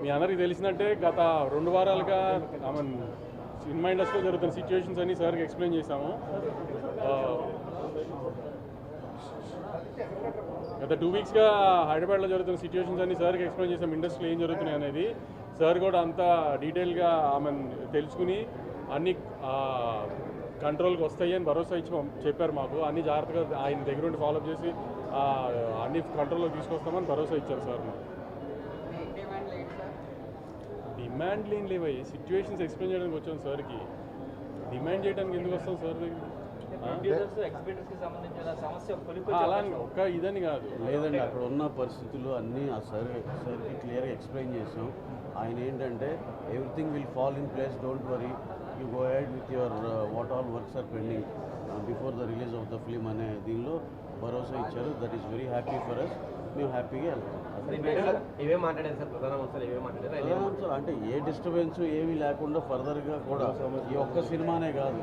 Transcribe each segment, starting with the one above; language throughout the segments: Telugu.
మీ అందరికీ తెలిసినట్టే గత 2 వారాలుగా సినిమా ఇండస్ట్రీలో జరుగుతున్న సిచ్యువేషన్స్ అన్ని సార్కి ఎక్స్ప్లెయిన్ చేశాము. గత 2 వీక్స్గా హైదరాబాద్లో జరుగుతున్న సిచ్యువేషన్స్ అన్ని సార్కి ఎక్స్ప్లెయిన్ చేసాం. ఇండస్ట్రీలో ఏం జరుగుతున్నాయి అనేది సార్ కూడా అంతా డీటెయిల్గా తెలుసుకుని అన్ని కంట్రోల్కి వస్తాయి అని భరోసా ఇచ్చి చెప్పారు మాకు. అన్ని జాగ్రత్తగా ఆయన దగ్గర ఉండి ఫాలోఅప్ చేసి అన్ని కంట్రోల్లోకి తీసుకొస్తామని భరోసా ఇచ్చారు సార్ మాకు. డిమాండ్లు ఏం లేవు, సిచ్యువేషన్స్ ఎక్స్ప్లెయిన్ చేయడానికి వచ్చాం సార్కి. డిమాండ్ చేయడానికి ఎందుకు వస్తాం సార్ దగ్గర? అలా ఒక్క ఇదని కాదు లేదండి, అక్కడ ఉన్న పరిస్థితులు అన్నీ ఆ సార్కి క్లియర్గా ఎక్స్ప్లెయిన్ చేసాం. ఆయన ఏంటంటే everything will fall in place, don't worry, you go ahead with your what all works are pending before the release of the film అనే దీనిలో భరోసా ఇచ్చారు. That is very happy for us. మేము హ్యాపీగా వెళ్తాం. అంటే ఏ డిస్టర్బెన్స్ ఏమీ లేకుండా ఫర్దర్గా కూడా ఈ ఒక్క సినిమానే కాదు,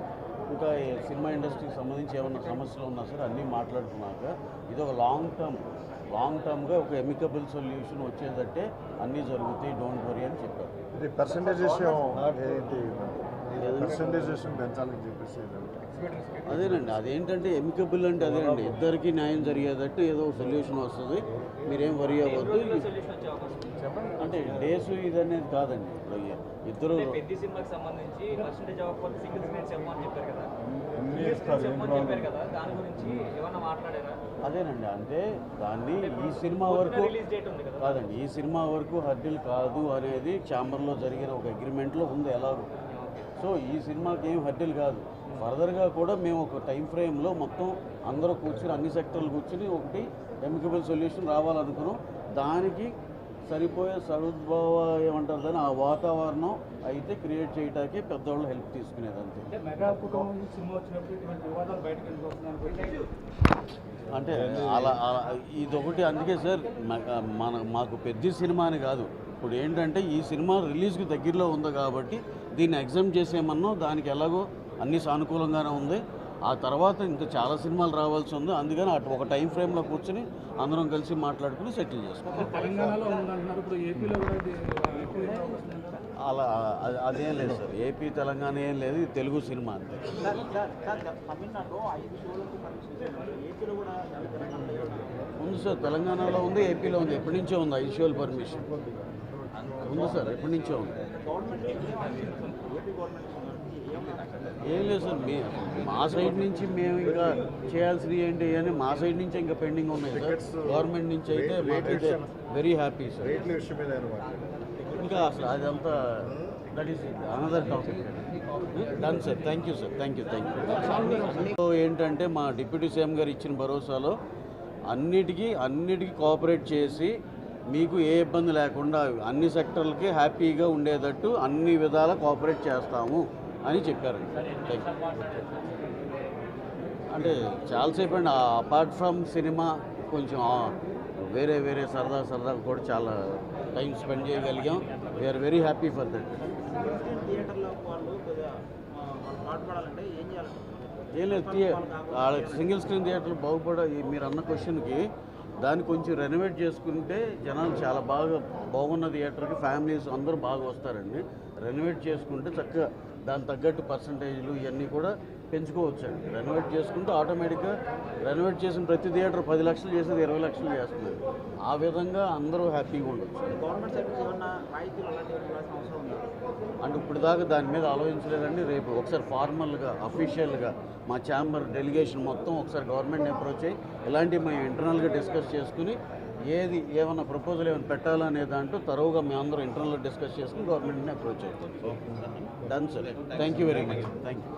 ఇంకా సినిమా ఇండస్ట్రీకి సంబంధించి ఏమన్నా సమస్యలు ఉన్నా సరే అన్నీ మాట్లాడుకున్నాక ఇది ఒక లాంగ్ టర్మ్గా ఒక ఎమికబుల్ సొల్యూషన్ వచ్చేటట్టే అన్నీ జరుగుతాయి, డోంట్ వరీ అని చెప్పారు. ఇది పర్సంటేజేషన్ పెంచాలని చెప్పేసి అదేనండి, అదేంటంటే ఎమికబుల్ అంటే అదేనండి, ఇద్దరికి న్యాయం జరిగేటట్టు ఏదో సొల్యూషన్ వస్తుంది, మీరేం వరీ అవ్వద్దు. అంటే డేస్ ఇది అనేది కాదండి, ఇద్దరు అదేనండి. అంటే దాన్ని ఈ సినిమా వరకు కాదండి, ఈ సినిమా వరకు హర్డిల్ కాదు అనేది ఛాంబర్లో జరిగిన ఒక అగ్రిమెంట్లో ఉంది ఎలాగో. సో ఈ సినిమాకి ఏం హర్డిల్ కాదు. ఫర్దర్గా కూడా మేము ఒక టైం ఫ్రేమ్లో మొత్తం అందరూ కూర్చుని అన్ని సెక్టర్లు కూర్చుని ఒకటి ఎమికబుల్ సొల్యూషన్ రావాలనుకున్నాం. దానికి సరిపోయే సదుద్భావ ఏమంటారు దాన్ని ఆ వాతావరణం అయితే క్రియేట్ చేయడానికి పెద్దవాళ్ళు హెల్ప్ తీసుకునేది అంతే. అంటే అలా ఇదొకటి. అందుకే సార్ మాకు పెద్ద సినిమా అని కాదు, ఇప్పుడు ఏంటంటే ఈ సినిమా రిలీజ్కి దగ్గరలో ఉంది కాబట్టి దీన్ని ఎగ్జామ్ చేసేమన్నా, దానికి ఎలాగో అన్నీ సానుకూలంగానే ఉంది. ఆ తర్వాత ఇంకా చాలా సినిమాలు రావాల్సి ఉంది, అందుకని అటు ఒక టైం ఫ్రేమ్లో కూర్చొని అందరం కలిసి మాట్లాడుకుని సెటిల్ చేసుకుంటాం. అలా అదేం లేదు సార్, ఏపీ తెలంగాణ ఏం లేదు, ఇది తెలుగు సినిమా అంతే. ఉంది సార్, తెలంగాణలో ఉంది, ఏపీలో ఉంది, ఎప్పటి నుంచో ఉంది 5 షోల పర్మిషన్ ఉంది సార్, ఎప్పటి నుంచో ఉంది. ఏం లేదు సార్, మా సైడ్ నుంచి మేము ఇంకా చేయాల్సినవి ఏంటి అని మా సైడ్ నుంచి ఇంకా పెండింగ్ ఉన్నాయి సార్. గవర్నమెంట్ నుంచి అయితే మాకైతే వెరీ హ్యాపీ సార్. ఇంకా అసలు అదంతా that is another topic. Done sir, thank you sir, thank you. ఏంటంటే మా డిప్యూటీ సీఎం గారు ఇచ్చిన భరోసాలో అన్నిటికీ కోఆపరేట్ చేసి మీకు ఏ ఇబ్బంది లేకుండా అన్ని సెక్టర్లకి హ్యాపీగా ఉండేటట్టు అన్ని విధాలా కోఆపరేట్ చేస్తాము అని చెప్పారు. అంటే చాలాసేపు అండి, అపార్ట్ ఫ్రమ్ సినిమా కొంచెం వేరే సరదా కూడా చాలా టైం స్పెండ్ చేయగలిగాం. We're very happy for that. ఏం లేదు, సింగిల్ స్క్రీన్ థియేటర్లు బాగుపడ మీరు అన్న క్వశ్చన్కి దాన్ని కొంచెం రెనోవేట్ చేసుకుంటే జనాలు చాలా బాగున్న థియేటర్కి ఫ్యామిలీస్ అందరూ బాగా వస్తారండి. రెనోవేట్ చేసుకుంటే చక్కగా దాని తగ్గట్టు పర్సంటేజ్లు ఇవన్నీ కూడా పెంచుకోవచ్చండి. రెనోవేట్ చేసుకుంటే ఆటోమేటిక్గా రెనోవేట్ చేసిన ప్రతి థియేటర్ 10 లక్షలు చేసేది 20 లక్షలు చేస్తున్నారు. ఆ విధంగా అందరూ హ్యాపీగా ఉండొచ్చు. అంటే ఇప్పుడు దాకా దాని మీద ఆలోచించలేదండి. రేపు ఒకసారి ఫార్మల్గా అఫీషియల్గా మా ఛాంబర్ డెలిగేషన్ మొత్తం ఒకసారి గవర్నమెంట్ని అప్రోచ్ అయ్యి ఇలాంటివి మేము ఇంటర్నల్గా డిస్కస్ చేసుకుని ఏమన్నా ప్రపోజల్ ఏమైనా పెట్టాలనే దాంట్లో తరువుగా మేము అందరూ ఇంటర్నల్గా డిస్కస్ చేసుకుని గవర్నమెంట్ని అప్రోచ్ అవుతాం. Done sir, thank you very much, thank you.